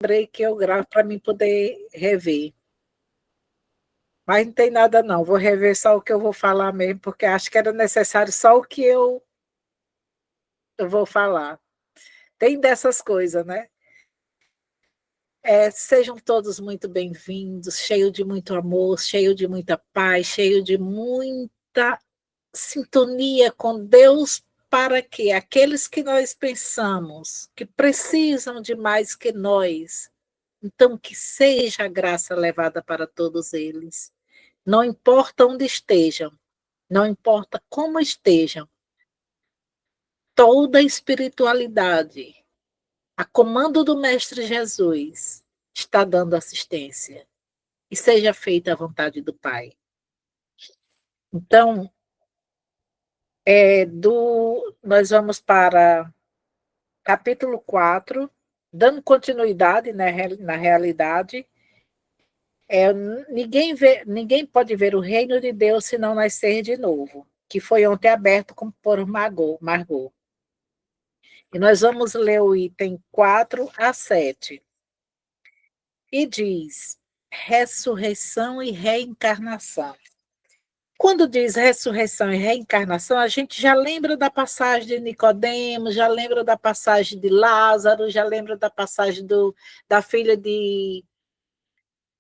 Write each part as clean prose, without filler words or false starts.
lembrei que eu gravo para mim poder rever. Mas não tem nada não, vou rever só o que eu vou falar mesmo, porque acho que era necessário só o que eu vou falar. Tem dessas coisas, né? Sejam todos muito bem-vindos, cheio de muito amor, cheio de muita paz, cheio de muita sintonia com Deus, para que aqueles que nós pensamos que precisam de mais que nós, então que seja a graça levada para todos eles. Não importa onde estejam, não importa como estejam, toda a espiritualidade, a comando do Mestre Jesus, está dando assistência. E seja feita a vontade do Pai. Então, nós vamos para capítulo 4, dando continuidade na realidade. Ninguém pode ver o reino de Deus se não nascer de novo, que foi ontem aberto por Margot. E nós vamos ler o item 4 a 7. E diz: ressurreição e reencarnação. Quando diz ressurreição e reencarnação, a gente já lembra da passagem de Nicodemo, já lembra da passagem de Lázaro, já lembra da passagem da filha de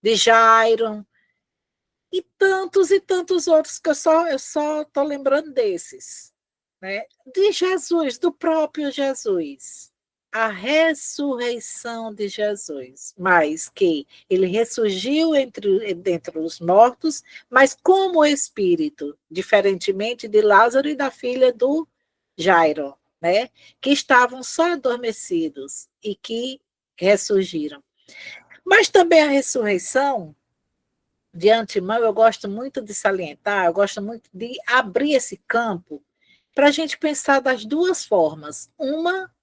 Jairo, e tantos outros que eu só estou lembrando desses, né? De Jesus, do próprio Jesus. A ressurreição de Jesus, mas que ele ressurgiu dentre os mortos, mas como espírito, diferentemente de Lázaro e da filha do Jairo, né? Que estavam só adormecidos e que ressurgiram. Mas também a ressurreição, de antemão, eu gosto muito de salientar, eu gosto muito de abrir esse campo para a gente pensar das duas formas. Uma,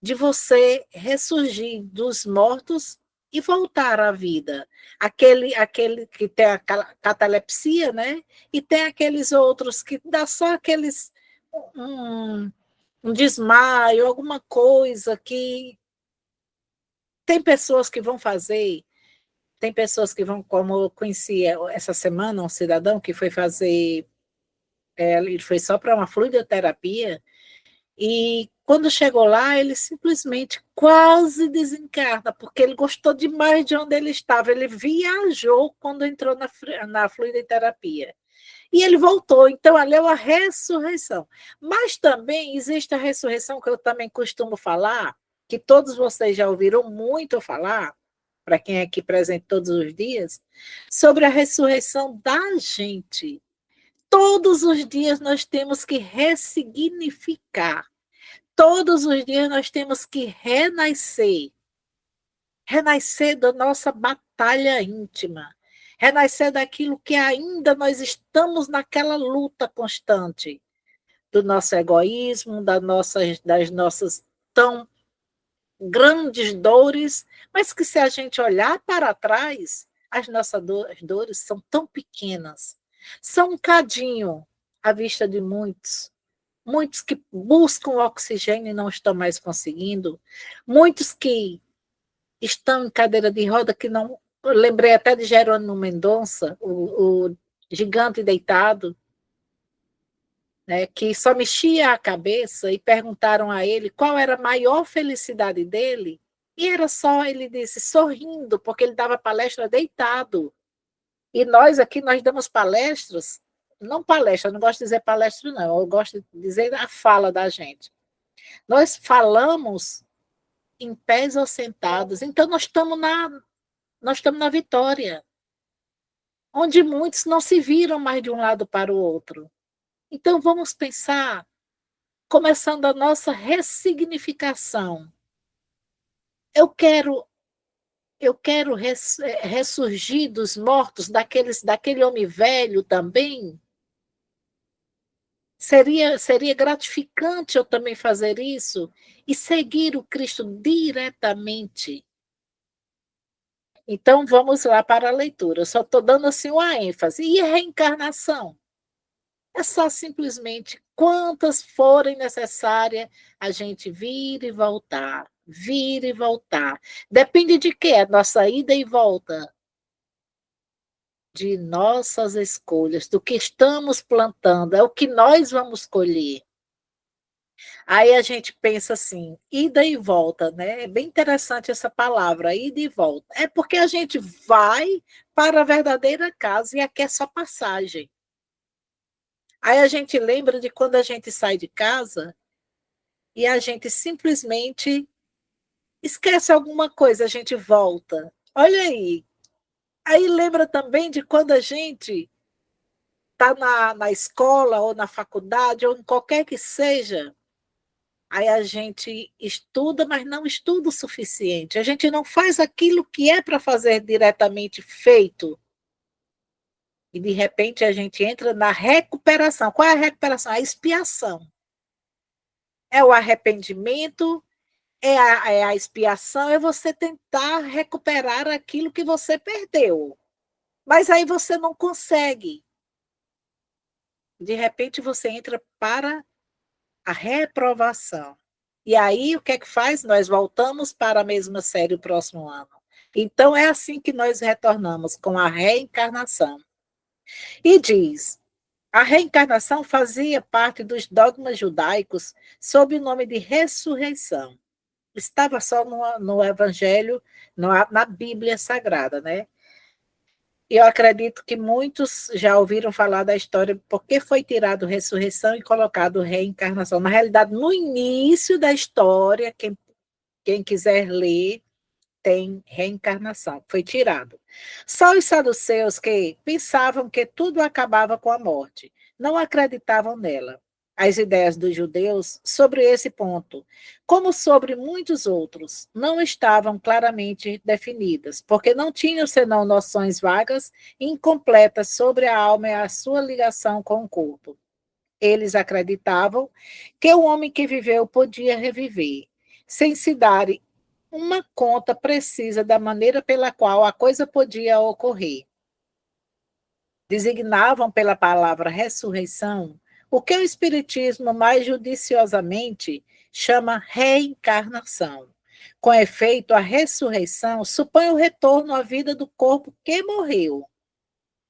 de você ressurgir dos mortos e voltar à vida. Aquele que tem a catalepsia, né? E tem aqueles outros que dá só aqueles um desmaio, alguma coisa que tem pessoas que vão fazer, tem pessoas que vão, como eu conheci essa semana, um cidadão que foi fazer, ele foi só para uma fluidoterapia. E quando chegou lá, ele simplesmente quase desencarna, porque ele gostou demais de onde ele estava. Ele viajou quando entrou na fluidoterapia. E ele voltou. Então, ali é uma ressurreição. Mas também existe a ressurreição que eu também costumo falar, que todos vocês já ouviram muito falar, para quem é aqui presente todos os dias, sobre a ressurreição da gente. Todos os dias nós temos que ressignificar. Todos os dias nós temos que renascer. Renascer da nossa batalha íntima. Renascer daquilo que ainda nós estamos naquela luta constante. Do nosso egoísmo, das nossas tão grandes dores, mas que se a gente olhar para trás, as nossas dores são tão pequenas. São um cadinho à vista de muitos. Muitos que buscam oxigênio e não estão mais conseguindo. Muitos que estão em cadeira de roda que não... Eu lembrei até de Jerônimo Mendonça, o gigante deitado, né, que só mexia a cabeça e perguntaram a ele qual era a maior felicidade dele, e era só, ele disse, sorrindo, porque ele dava palestra deitado. E nós aqui, nós damos palestras, não palestra, eu não gosto de dizer palestra não, eu gosto de dizer a fala da gente. Nós falamos em pés ou sentados, então nós estamos na vitória, onde muitos não se viram mais de um lado para o outro. Então vamos pensar, começando a nossa ressignificação. Eu quero ressurgir dos mortos, daquele homem velho também. Seria gratificante eu também fazer isso e seguir o Cristo diretamente. Então, vamos lá para a leitura. Eu só estou dando assim uma ênfase. E a reencarnação? É só simplesmente quantas forem necessárias a gente vir e voltar. vir e voltar. Depende de quê? A nossa ida e volta. De nossas escolhas, do que estamos plantando, é o que nós vamos colher. Aí a gente pensa assim, ida e volta, né? É bem interessante essa palavra, ida e volta. É porque a gente vai para a verdadeira casa e aqui é só passagem. Aí a gente lembra de quando a gente sai de casa e a gente simplesmente esquece alguma coisa, a gente volta. Olha aí. Aí lembra também de quando a gente está na escola ou na faculdade ou em qualquer que seja. Aí a gente estuda, mas não estuda o suficiente. A gente não faz aquilo que é para fazer diretamente feito. E de repente a gente entra na recuperação. Qual é a recuperação? A expiação. É o arrependimento, é a expiação, é você tentar recuperar aquilo que você perdeu. Mas aí você não consegue. De repente você entra para a reprovação. E aí, o que é que faz? Nós voltamos para a mesma série o próximo ano. Então, é assim que nós retornamos, com a reencarnação. E diz: a reencarnação fazia parte dos dogmas judaicos sob o nome de ressurreição. Estava só no Evangelho, na Bíblia Sagrada, né? E eu acredito que muitos já ouviram falar da história, porque foi tirado ressurreição e colocado reencarnação. Na realidade, no início da história, quem quiser ler, tem reencarnação, foi tirado. Só os saduceus que pensavam que tudo acabava com a morte, não acreditavam nela. As ideias dos judeus sobre esse ponto, como sobre muitos outros, não estavam claramente definidas, porque não tinham senão noções vagas e incompletas sobre a alma e a sua ligação com o corpo. Eles acreditavam que o homem que viveu podia reviver, sem se dar uma conta precisa da maneira pela qual a coisa podia ocorrer. Designavam pela palavra ressurreição o que o Espiritismo mais judiciosamente chama reencarnação. Com efeito, a ressurreição supõe o retorno à vida do corpo que morreu.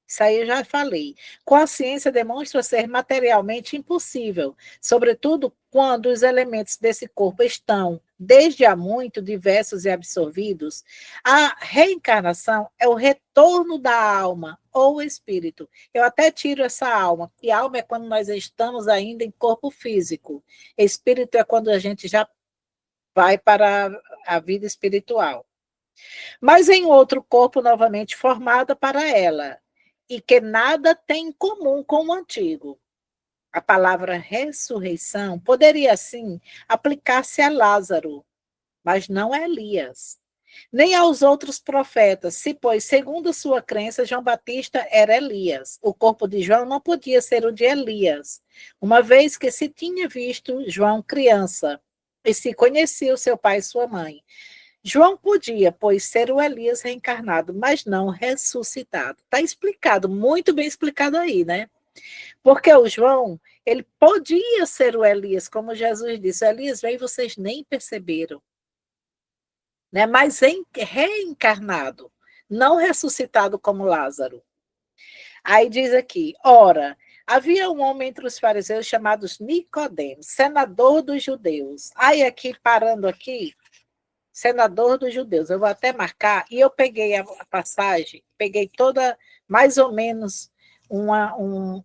Isso aí eu já falei. Com a ciência demonstra ser materialmente impossível, sobretudo quando os elementos desse corpo estão, desde há muito, diversos e absorvidos. A reencarnação é o retorno da alma ou espírito. Eu até tiro essa alma, e alma é quando nós estamos ainda em corpo físico. Espírito é quando a gente já vai para a vida espiritual. Mas em outro corpo novamente formado para ela, e que nada tem em comum com o antigo. A palavra ressurreição poderia, assim, aplicar-se a Lázaro, mas não a Elias, nem aos outros profetas, se, pois, segundo sua crença, João Batista era Elias. O corpo de João não podia ser o de Elias, uma vez que se tinha visto João criança, e se conhecia o seu pai e sua mãe. João podia, pois, ser o Elias reencarnado, mas não ressuscitado. Está explicado, muito bem explicado aí, né? Porque o João, ele podia ser o Elias, como Jesus disse, Elias veio e vocês nem perceberam, né? Mas reencarnado, não ressuscitado como Lázaro. Aí diz aqui, ora, havia um homem entre os fariseus chamados Nicodemos, senador dos judeus. Aí aqui, parando aqui, senador dos judeus. Eu vou até marcar, e eu peguei a passagem, peguei toda, mais ou menos, uma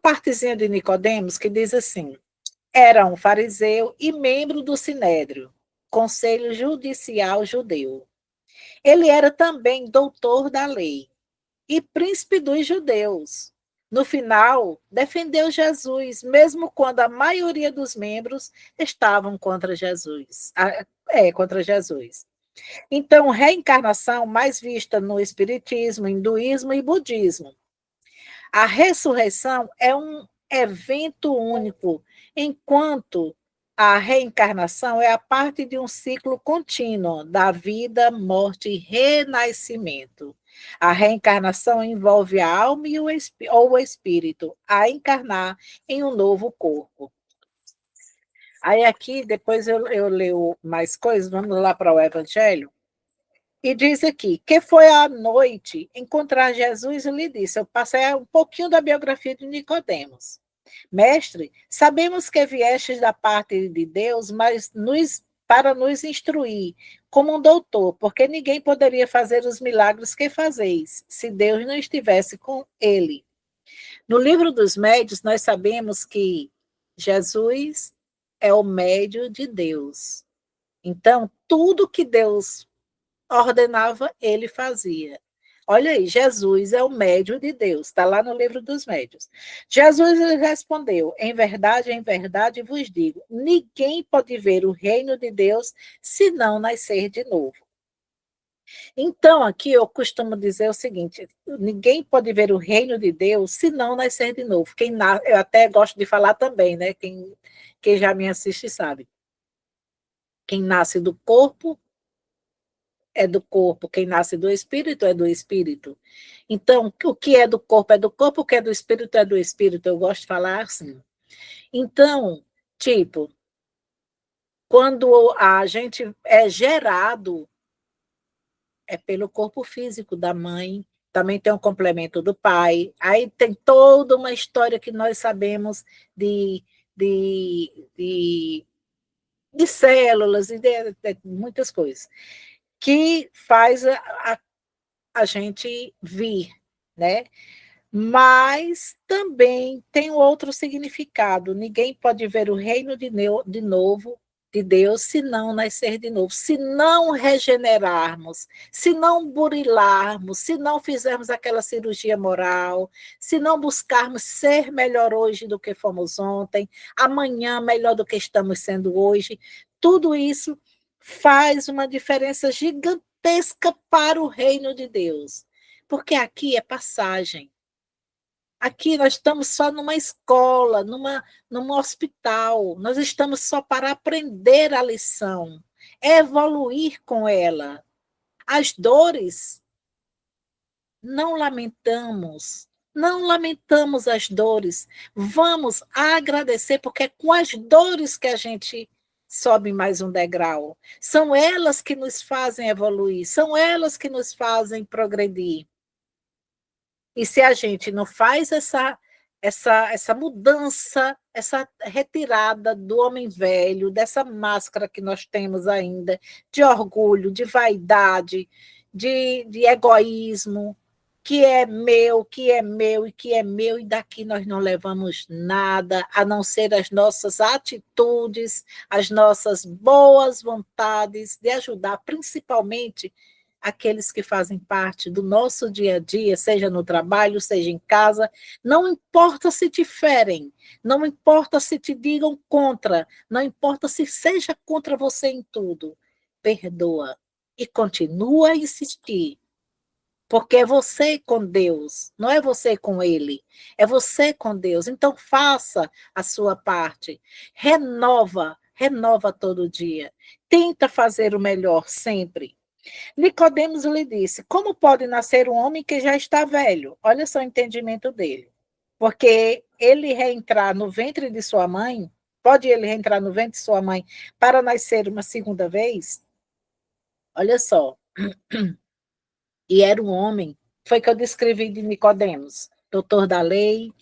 partezinha de Nicodemos que diz assim: era um fariseu e membro do Sinédrio, Conselho Judicial Judeu. Ele era também doutor da lei e príncipe dos judeus. No final, defendeu Jesus, mesmo quando a maioria dos membros estavam contra Jesus. Contra Jesus. Então, reencarnação mais vista no espiritismo, hinduísmo e budismo. A ressurreição é um evento único, enquanto a reencarnação é a parte de um ciclo contínuo da vida, morte e renascimento. A reencarnação envolve a alma ou o espírito a encarnar em um novo corpo. Aí aqui, depois eu leio mais coisas, vamos lá para o Evangelho. E diz aqui, que foi à noite encontrar Jesus e lhe disse, eu passei um pouquinho da biografia de Nicodemos. Mestre, sabemos que viestes da parte de Deus, mas para nos instruir, como um doutor, porque ninguém poderia fazer os milagres que fazeis, se Deus não estivesse com ele. No livro dos médios, nós sabemos que Jesus é o médio de Deus. Então, tudo que Deus ordenava, ele fazia. Olha aí, Jesus é o médio de Deus, está lá no livro dos médios. Jesus lhe respondeu: em verdade vos digo, ninguém pode ver o reino de Deus se não nascer de novo. Então, aqui eu costumo dizer o seguinte: ninguém pode ver o reino de Deus se não nascer de novo. Eu até gosto de falar também, né? Quem já me assiste sabe. Quem nasce do corpo é do corpo, quem nasce do espírito é do espírito. Então, o que é do corpo é do corpo, o que é do espírito é do espírito. Eu gosto de falar assim. Então, tipo, quando a gente é gerado, é pelo corpo físico da mãe, também tem um complemento do pai. Aí tem toda uma história que nós sabemos de, de, de, de células e de muitas coisas, que faz a gente vir, né? Mas também tem outro significado. Ninguém pode ver o reino de novo de Deus se não nascer de novo, se não regenerarmos, se não burilarmos, se não fizermos aquela cirurgia moral, se não buscarmos ser melhor hoje do que fomos ontem, amanhã melhor do que estamos sendo hoje. Tudo isso faz uma diferença gigantesca para o reino de Deus, porque aqui é passagem. Aqui nós estamos só numa escola, num hospital. Nós estamos só para aprender a lição, evoluir com ela. As dores, não lamentamos. Não lamentamos as dores. Vamos agradecer, porque é com as dores que a gente sobe mais um degrau. São elas que nos fazem evoluir, são elas que nos fazem progredir. E se a gente não faz essa mudança, essa retirada do homem velho, dessa máscara que nós temos ainda, de orgulho, de vaidade, de egoísmo, que é meu e que é meu, e daqui nós não levamos nada, a não ser as nossas atitudes, as nossas boas vontades de ajudar, principalmente aqueles que fazem parte do nosso dia a dia, seja no trabalho, seja em casa, não importa se te ferem, não importa se te digam contra, não importa se seja contra você em tudo, perdoa e continua a insistir, porque é você com Deus, não é você com Ele, é você com Deus. Então faça a sua parte, renova todo dia, tenta fazer o melhor sempre. Nicodemos lhe disse: como pode nascer um homem que já está velho? Olha só o entendimento dele. Porque ele reentrar no ventre de sua mãe, pode ele reentrar no ventre de sua mãe para nascer uma segunda vez? Olha só. E era um homem, foi que eu descrevi de Nicodemos, doutor da lei.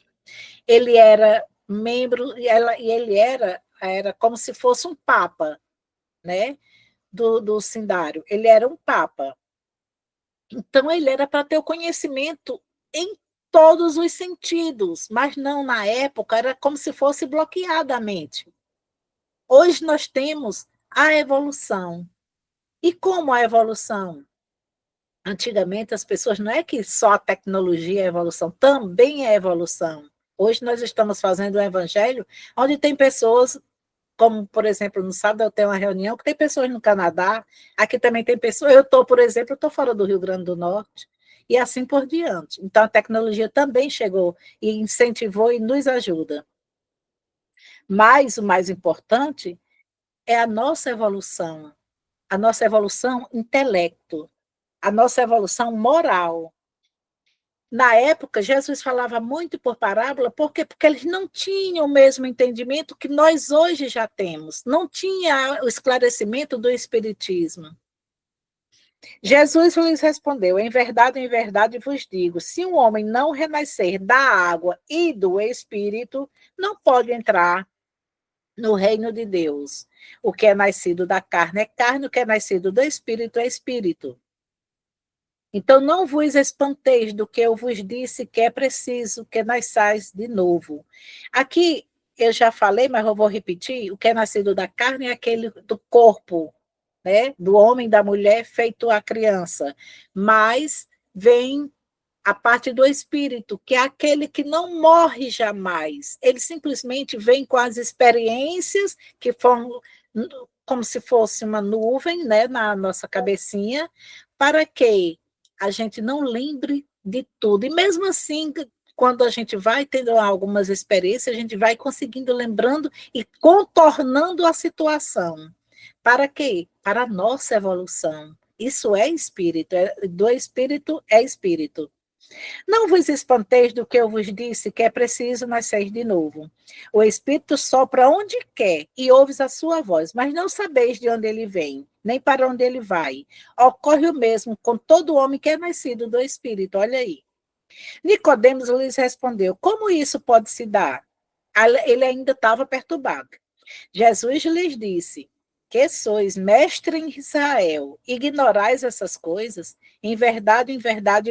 Ele era membro, e ele era como se fosse um papa, né? Do Sindário. Ele era um papa. Então, ele era para ter o conhecimento em todos os sentidos, mas não, na época, era como se fosse bloqueada a mente. Hoje nós temos a evolução. E como a evolução? Antigamente, as pessoas, não é que só a tecnologia é evolução, também é evolução. Hoje nós estamos fazendo um evangelho onde tem pessoas, como, por exemplo, no sábado eu tenho uma reunião que tem pessoas no Canadá, aqui também tem pessoas, eu estou, por exemplo, eu estou fora do Rio Grande do Norte, e assim por diante. Então, a tecnologia também chegou e incentivou e nos ajuda. Mas o mais importante é a nossa evolução intelecto, a nossa evolução moral. Na época, Jesus falava muito por parábola, por quê? Porque eles não tinham o mesmo entendimento que nós hoje já temos. Não tinha o esclarecimento do Espiritismo. Jesus lhes respondeu: em verdade vos digo: se um homem não renascer da água e do Espírito, não pode entrar no reino de Deus. O que é nascido da carne é carne, o que é nascido do Espírito é Espírito. Então não vos espanteis do que eu vos disse, que é preciso que nasçais de novo. Aqui eu já falei, mas eu vou repetir: o que é nascido da carne é aquele do corpo, né? Do homem, da mulher, feito a criança. Mas vem a parte do espírito, que é aquele que não morre jamais. Ele simplesmente vem com as experiências que foram como se fosse uma nuvem, né, na nossa cabecinha, para que a gente não lembre de tudo. E mesmo assim, quando a gente vai tendo algumas experiências, a gente vai conseguindo lembrando e contornando a situação. Para quê? Para a nossa evolução. Isso é espírito, do espírito é espírito. Não vos espanteis do que eu vos disse, que é preciso nascer de novo. O Espírito sopra onde quer e ouves a sua voz, mas não sabeis de onde ele vem, nem para onde ele vai. Ocorre o mesmo com todo homem que é nascido do Espírito. Olha aí. Nicodemos lhes respondeu: como isso pode se dar? Ele ainda estava perturbado. Jesus lhes disse: que sois mestre em Israel, ignorais essas coisas? Em verdade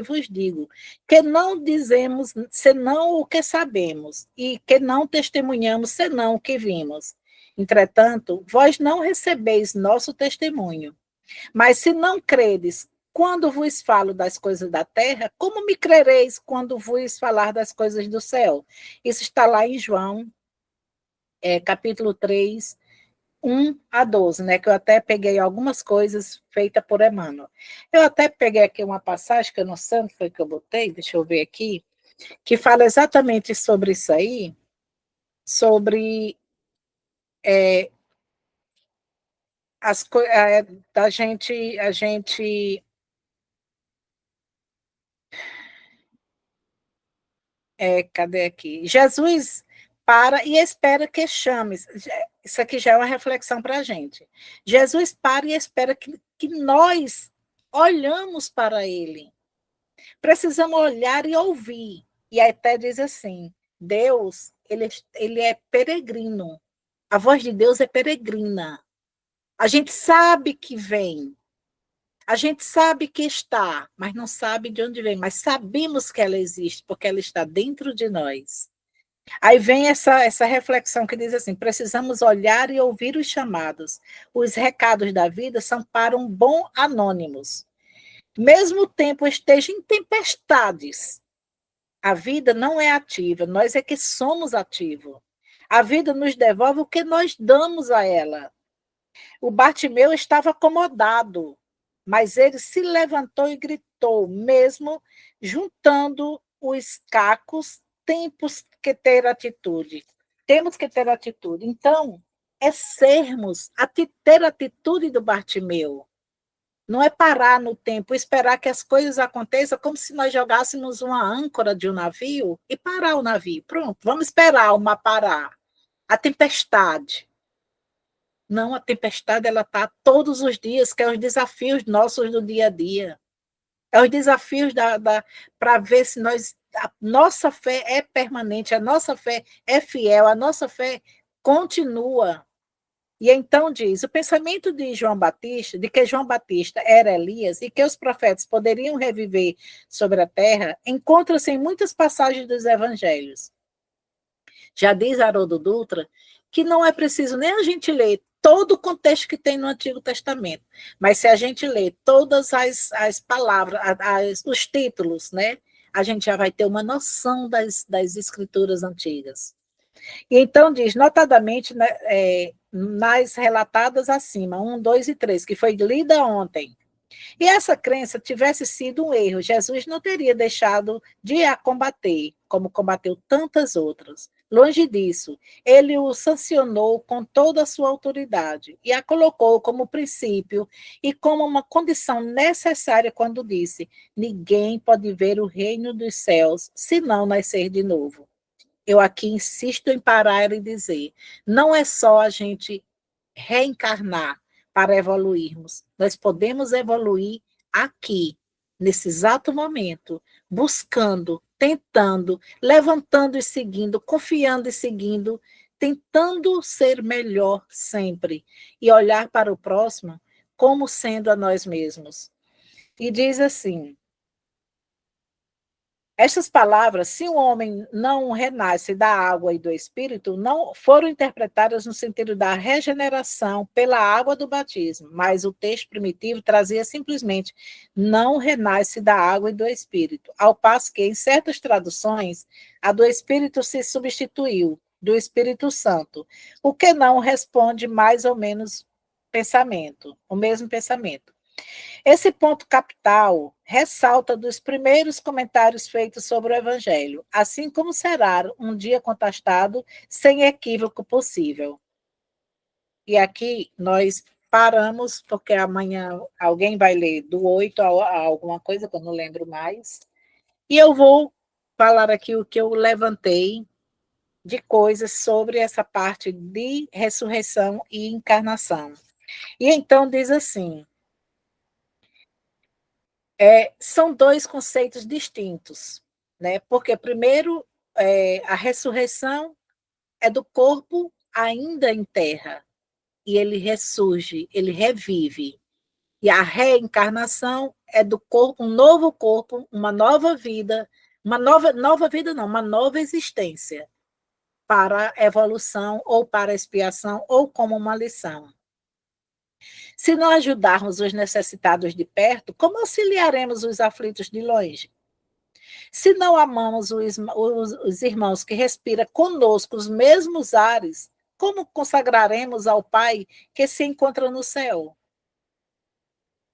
vos digo, que não dizemos senão o que sabemos, e que não testemunhamos senão o que vimos. Entretanto, vós não recebeis nosso testemunho. Mas se não credes quando vos falo das coisas da terra, como me crereis quando vos falar das coisas do céu? Isso está lá em João, capítulo 3, 1 a 12, né? Que eu até peguei algumas coisas feitas por Emmanuel. Eu até peguei aqui uma passagem, que eu não sei onde foi que eu botei, deixa eu ver aqui, que fala exatamente sobre isso aí, sobre as coisas da gente, a gente. Cadê aqui? Jesus para e espera que chames. Isso aqui já é uma reflexão para a gente. Jesus para e espera que nós olhamos para ele. Precisamos olhar e ouvir. E aí até diz assim: Deus, ele é peregrino. A voz de Deus é peregrina. A gente sabe que vem, a gente sabe que está, mas não sabe de onde vem. Mas sabemos que ela existe, porque ela está dentro de nós. Aí vem essa reflexão que diz assim: precisamos olhar e ouvir os chamados. Os recados da vida são para um bom anônimos. Mesmo o tempo esteja em tempestades, a vida não é ativa, nós é que somos ativos. A vida nos devolve o que nós damos a ela. O Bartimeu estava acomodado, mas ele se levantou e gritou, mesmo juntando os cacos, temos que ter atitude. Temos que ter atitude. Então, é sermos, ter atitude do Bartimeu. Não é parar no tempo, esperar que as coisas aconteçam como se nós jogássemos uma âncora de um navio e parar o navio. Pronto, vamos esperar o mar parar. A tempestade. Não, a tempestade ela está todos os dias, que é os desafios nossos do dia a dia. É os desafios para ver se a nossa fé é permanente, a nossa fé é fiel, a nossa fé continua. E então diz: o pensamento de João Batista, de que João Batista era Elias e que os profetas poderiam reviver sobre a terra, encontra-se em muitas passagens dos evangelhos. Já diz Haroldo Dutra que não é preciso nem a gente ler todo o contexto que tem no Antigo Testamento, mas se a gente ler todas as palavras, os títulos, né, a gente já vai ter uma noção das escrituras antigas. E então diz, notadamente, né, nas relatadas acima, 1, 2 e 3, que foi lida ontem. E essa crença tivesse sido um erro, Jesus não teria deixado de a combater, como combateu tantas outras. Longe disso, ele o sancionou com toda a sua autoridade e a colocou como princípio e como uma condição necessária quando disse: ninguém pode ver o reino dos céus se não nascer de novo. Eu aqui insisto em parar e dizer: não é só a gente reencarnar para evoluirmos, nós podemos evoluir aqui, nesse exato momento, buscando, tentando, levantando e seguindo, confiando e seguindo, tentando ser melhor sempre e olhar para o próximo como sendo a nós mesmos. E diz assim: estas palavras, se um homem não renasce da água e do espírito, não foram interpretadas no sentido da regeneração pela água do batismo, mas o texto primitivo trazia simplesmente não renasce da água e do espírito, ao passo que em certas traduções a do espírito se substituiu do Espírito Santo, o que não responde mais ou menos o mesmo pensamento. Esse ponto capital ressalta dos primeiros comentários feitos sobre o Evangelho, assim como será um dia contestado sem equívoco possível. E aqui nós paramos, porque amanhã alguém vai ler do 8 a alguma coisa, que eu não lembro mais, e eu vou falar aqui o que eu levantei de coisas sobre essa parte de ressurreição e encarnação. E então diz assim: são dois conceitos distintos, né? Porque, primeiro, a ressurreição é do corpo ainda em terra, e ele ressurge, ele revive. E a reencarnação é do corpo, um novo corpo, uma nova vida, nova vida não, uma nova existência para a evolução ou para a expiação ou como uma lição. Se não ajudarmos os necessitados de perto, como auxiliaremos os aflitos de longe? Se não amamos os irmãos que respiram conosco os mesmos ares, como consagraremos ao Pai que se encontra no céu?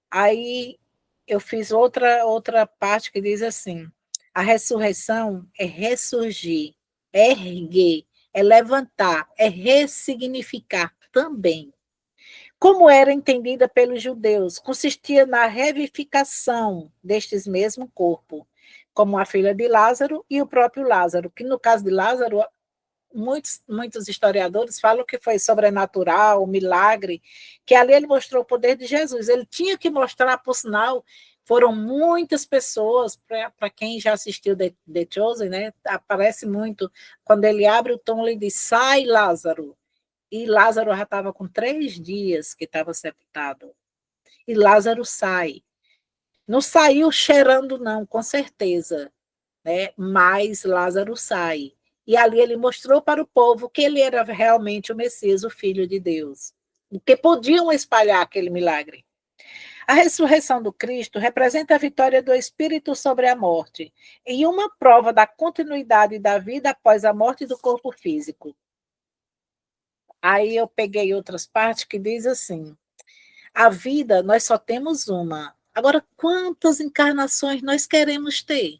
Aí eu fiz outra parte que diz assim: a ressurreição é ressurgir, é erguer, é levantar, é ressignificar também. Como era entendida pelos judeus, consistia na revivificação destes mesmo corpo, como a filha de Lázaro e o próprio Lázaro, que no caso de Lázaro, muitos historiadores falam que foi sobrenatural, um milagre, que ali ele mostrou o poder de Jesus. Ele tinha que mostrar, por sinal, foram muitas pessoas, para quem já assistiu The Chosen, né, aparece muito, quando ele abre o túmulo e diz: sai, Lázaro. E Lázaro já estava com 3 dias que estava sepultado. E Lázaro sai. Não saiu cheirando, não, com certeza, né? Mas Lázaro sai. E ali ele mostrou para o povo que ele era realmente o Messias, o Filho de Deus. E que podiam espalhar aquele milagre. A ressurreição do Cristo representa a vitória do Espírito sobre a morte e uma prova da continuidade da vida após a morte do corpo físico. Aí eu peguei outras partes que diz assim: a vida nós só temos uma. Agora, quantas encarnações nós queremos ter?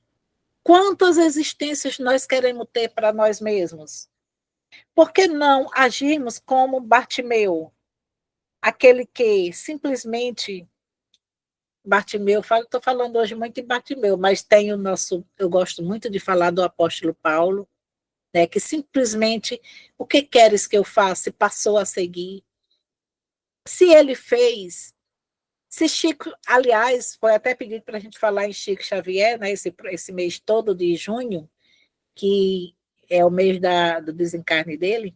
Quantas existências nós queremos ter para nós mesmos? Por que não agirmos como Bartimeu, aquele que simplesmente Bartimeu, estou falando hoje muito em Bartimeu, mas tem o nosso, eu gosto muito de falar do apóstolo Paulo, né, que simplesmente o que queres que eu faça? E passou a seguir. Se ele fez, se Chico, aliás, foi até pedido para a gente falar em Chico Xavier, né, esse mês todo de junho, que é o mês do desencarne dele.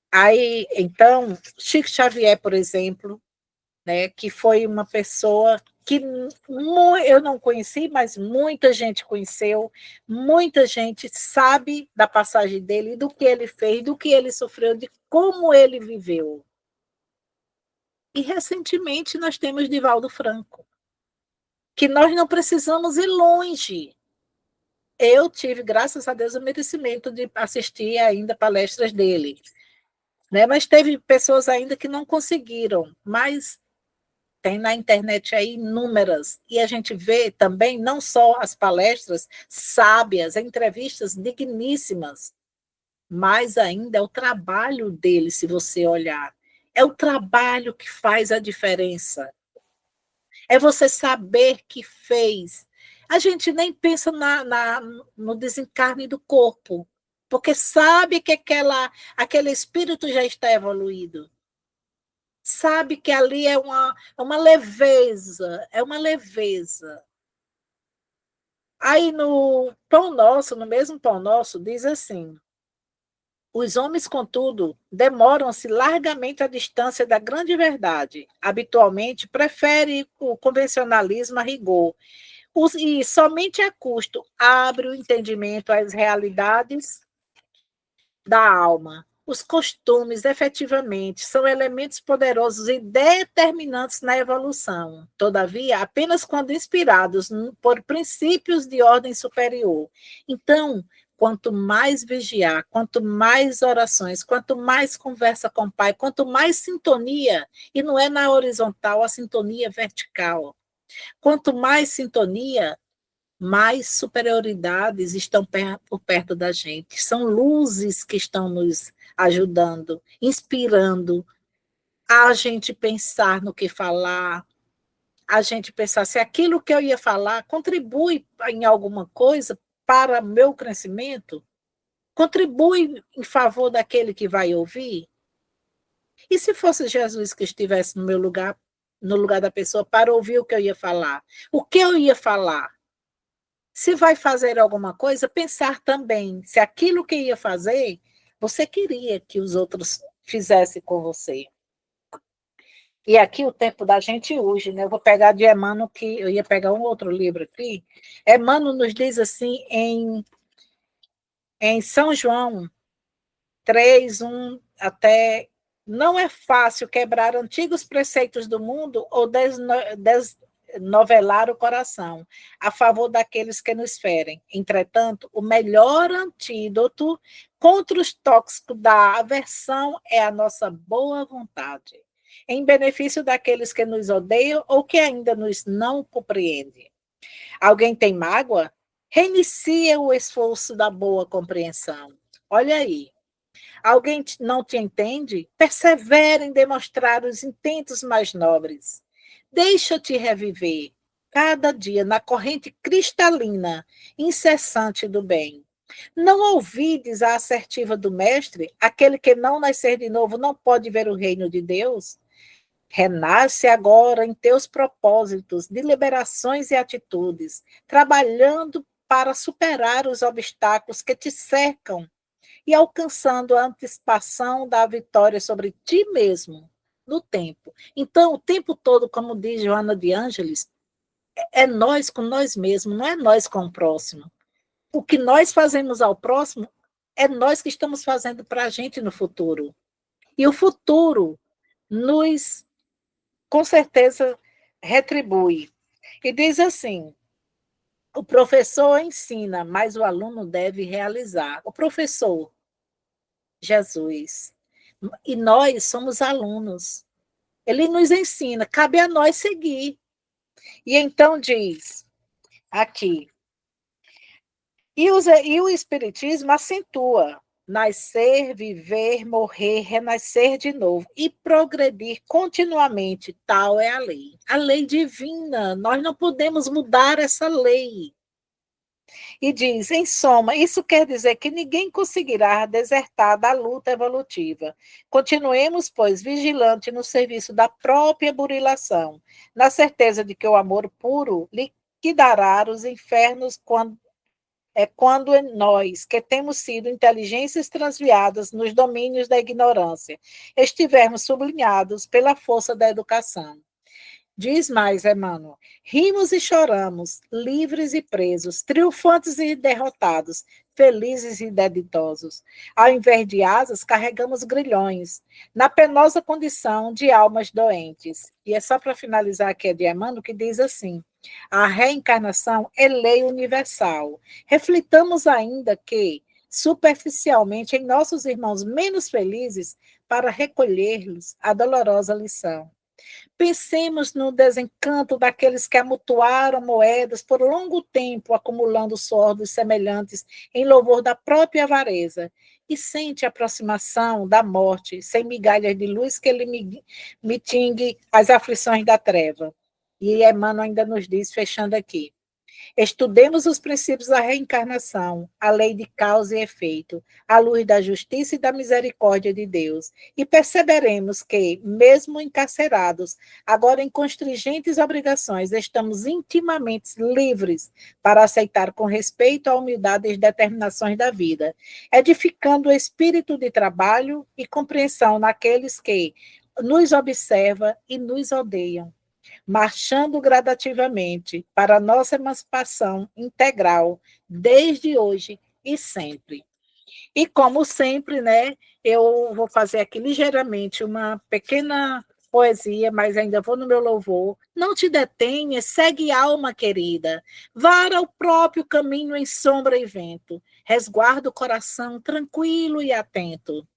Aí, então, Chico Xavier, por exemplo, né, que foi uma pessoa que eu não conheci, mas muita gente conheceu, muita gente sabe da passagem dele, do que ele fez, do que ele sofreu, de como ele viveu. E recentemente nós temos Divaldo Franco, que nós não precisamos ir longe. Eu tive, graças a Deus, o merecimento de assistir ainda palestras dele, né? Mas teve pessoas ainda que não conseguiram, mas tem na internet aí inúmeras, e a gente vê também não só as palestras sábias, entrevistas digníssimas, mais ainda é o trabalho dele, se você olhar. É o trabalho que faz a diferença. É você saber que fez. A gente nem pensa no desencarne do corpo, porque sabe que aquele espírito já está evoluído. Sabe que ali é uma leveza, é uma leveza. Aí no Pão Nosso, no mesmo Pão Nosso, diz assim: os homens, contudo, demoram-se largamente à distância da grande verdade. Habitualmente, preferem o convencionalismo a rigor. E somente a custo abre o entendimento às realidades da alma. Os costumes, efetivamente, são elementos poderosos e determinantes na evolução. Todavia, apenas quando inspirados por princípios de ordem superior. Então, quanto mais vigiar, quanto mais orações, quanto mais conversa com o Pai, quanto mais sintonia, e não é na horizontal, a sintonia vertical. Quanto mais sintonia, mais superioridades estão por perto da gente. São luzes que estão nos ajudando, inspirando a gente pensar no que falar, a gente pensar se aquilo que eu ia falar contribui em alguma coisa para meu crescimento, contribui em favor daquele que vai ouvir. E se fosse Jesus que estivesse no meu lugar, no lugar da pessoa, para ouvir o que eu ia falar? O que eu ia falar? Se vai fazer alguma coisa, pensar também se aquilo que ia fazer, você queria que os outros fizessem com você. E aqui o tempo da gente hoje, né? Eu vou pegar de Emmanuel, que eu ia pegar um outro livro aqui. Emmanuel nos diz assim, em São João 3, 1 até: não é fácil quebrar antigos preceitos do mundo ou desnovelar o coração a favor daqueles que nos ferem. Entretanto, o melhor antídoto contra os tóxicos da aversão é a nossa boa vontade, em benefício daqueles que nos odeiam ou que ainda nos não compreendem. Alguém tem mágoa? Reinicia o esforço da boa compreensão. Olha aí. Alguém não te entende? Persevera em demonstrar os intentos mais nobres. Deixa-te reviver cada dia na corrente cristalina, incessante do bem. Não ouvides a assertiva do mestre: aquele que não nascer de novo não pode ver o reino de Deus? Renasce agora em teus propósitos de liberações e atitudes, trabalhando para superar os obstáculos que te cercam e alcançando a antecipação da vitória sobre ti mesmo no tempo. Então, o tempo todo, como diz Joana de Ângeles, é nós com nós mesmos, não é nós com o próximo. O que nós fazemos ao próximo é nós que estamos fazendo para a gente no futuro. E o futuro nos, com certeza, retribui. E diz assim: o professor ensina, mas o aluno deve realizar. O professor, Jesus. E nós somos alunos. Ele nos ensina, cabe a nós seguir. E então diz aqui, e o Espiritismo acentua: nascer, viver, morrer, renascer de novo e progredir continuamente. Tal é a lei divina. Nós não podemos mudar essa lei. E diz, em soma, isso quer dizer que ninguém conseguirá desertar da luta evolutiva. Continuemos, pois, vigilantes no serviço da própria burilação, na certeza de que o amor puro liquidará os infernos quando nós, que temos sido inteligências transviadas nos domínios da ignorância, estivermos sublinhados pela força da educação. Diz mais, Emmanuel: rimos e choramos, livres e presos, triunfantes e derrotados, felizes e deditosos. Ao invés de asas, carregamos grilhões, na penosa condição de almas doentes. E é só para finalizar aqui a de Emmanuel, que diz assim: a reencarnação é lei universal. Reflitamos ainda que, superficialmente, em nossos irmãos menos felizes, para recolher-lhes a dolorosa lição. Pensemos no desencanto daqueles que amontoaram moedas por longo tempo, acumulando suor dos semelhantes em louvor da própria avareza. e sente a aproximação da morte, sem migalhas de luz que ele mitingue as aflições da treva. E Emmanuel ainda nos diz, fechando aqui: estudemos os princípios da reencarnação, a lei de causa e efeito, à luz da justiça e da misericórdia de Deus, e perceberemos que, mesmo encarcerados, agora em constringentes obrigações, estamos intimamente livres para aceitar com respeito a humildade as determinações da vida, edificando o espírito de trabalho e compreensão naqueles que nos observam e nos odeiam, marchando gradativamente para a nossa emancipação integral, desde hoje e sempre. E como sempre, né, eu vou fazer aqui ligeiramente uma pequena poesia, mas ainda vou no meu louvor. Não te detenha, segue alma querida, vara o próprio caminho em sombra e vento, resguarda o coração tranquilo e atento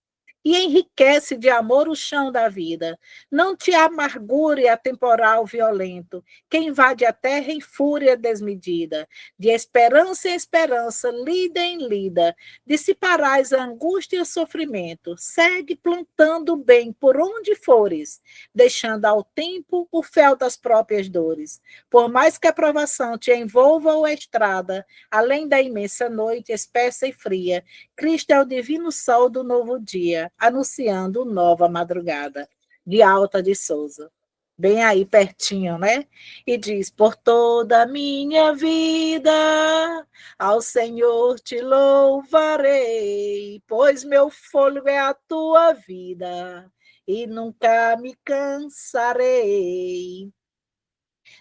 e enriquece de amor o chão da vida. Não te amargure a temporal violento, que invade a terra em fúria desmedida. De esperança em esperança, lida em lida, dissiparás a angústia e o sofrimento. Segue plantando o bem por onde fores, deixando ao tempo o fel das próprias dores. Por mais que a provação te envolva ou estrada, além da imensa noite espessa e fria, Cristo é o divino sol do novo dia, anunciando nova madrugada, de Alta de Souza. Bem aí pertinho, né? E diz: por toda a minha vida, ao Senhor te louvarei, pois meu fôlego é a tua vida, e nunca me cansarei.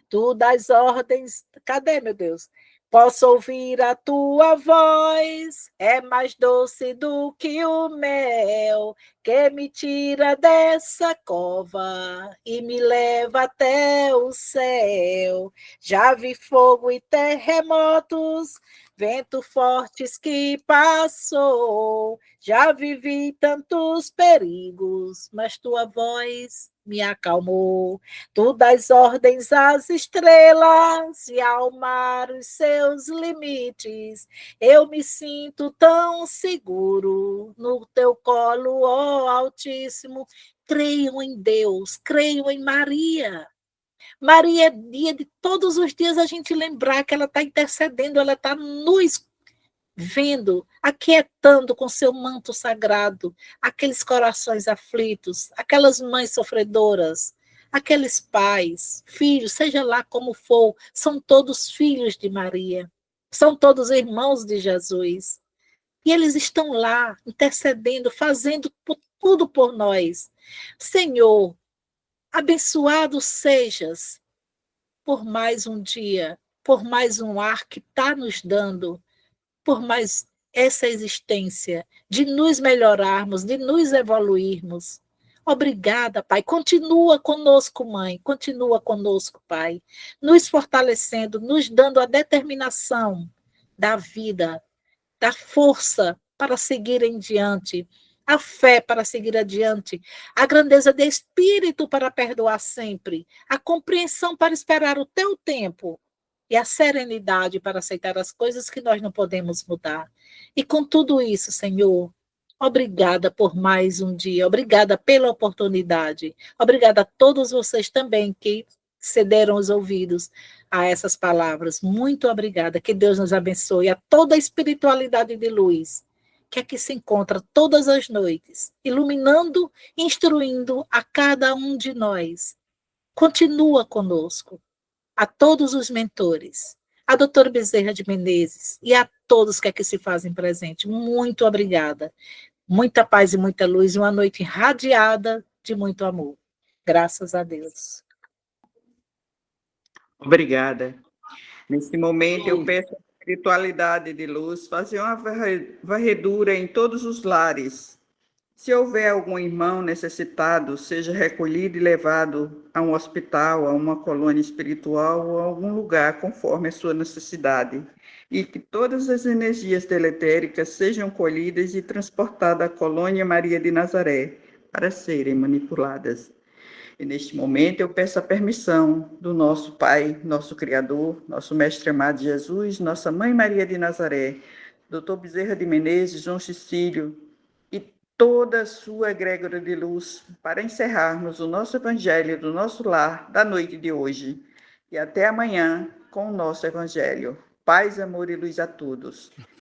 Tu dás ordens. Cadê, meu Deus? Posso ouvir a tua voz, é mais doce do que o mel, que me tira dessa cova e me leva até o céu. Já vi fogo e terremotos, vento fortes que passou, já vivi tantos perigos, mas tua voz me acalmou. Tu dás ordens às estrelas e ao mar os seus limites. Eu me sinto tão seguro no teu colo, ó Altíssimo. Creio em Deus, creio em Maria. Maria é dia de todos os dias a gente lembrar que ela está intercedendo, ela está nos vendo, aquietando com seu manto sagrado aqueles corações aflitos, aquelas mães sofredoras, aqueles pais, filhos, seja lá como for, são todos filhos de Maria, são todos irmãos de Jesus. E eles estão lá intercedendo, fazendo tudo por nós. Senhor, abençoado sejas por mais um dia, por mais um ar que está nos dando, por mais essa existência, de nos melhorarmos, de nos evoluirmos. Obrigada, Pai. Continua conosco, Mãe. Continua conosco, Pai. Nos fortalecendo, nos dando a determinação da vida, da força para seguir em diante, a fé para seguir adiante, a grandeza de espírito para perdoar sempre, a compreensão para esperar o teu tempo, e a serenidade para aceitar as coisas que nós não podemos mudar. E com tudo isso, Senhor, obrigada por mais um dia, obrigada pela oportunidade, obrigada a todos vocês também que cederam os ouvidos a essas palavras. Muito obrigada, que Deus nos abençoe, a toda a espiritualidade de luz, que aqui se encontra todas as noites, iluminando, instruindo a cada um de nós. Continua conosco, a todos os mentores, a doutora Bezerra de Menezes e a todos que aqui se fazem presente. Muito obrigada. Muita paz e muita luz, uma noite irradiada de muito amor. Graças a Deus. Obrigada. Nesse momento, eu peço à espiritualidade de luz fazer uma varredura em todos os lares. Se houver algum irmão necessitado, seja recolhido e levado a um hospital, a uma colônia espiritual ou a algum lugar, conforme a sua necessidade. E que todas as energias deletéricas sejam colhidas e transportadas à colônia Maria de Nazaré, para serem manipuladas. E neste momento eu peço a permissão do nosso Pai, nosso Criador, nosso Mestre amado Jesus, nossa Mãe Maria de Nazaré, Dr. Bezerra de Menezes, João Cecílio, e toda a sua egrégora de luz para encerrarmos o nosso Evangelho do nosso lar da noite de hoje. E até amanhã com o nosso Evangelho. Paz, amor e luz a todos.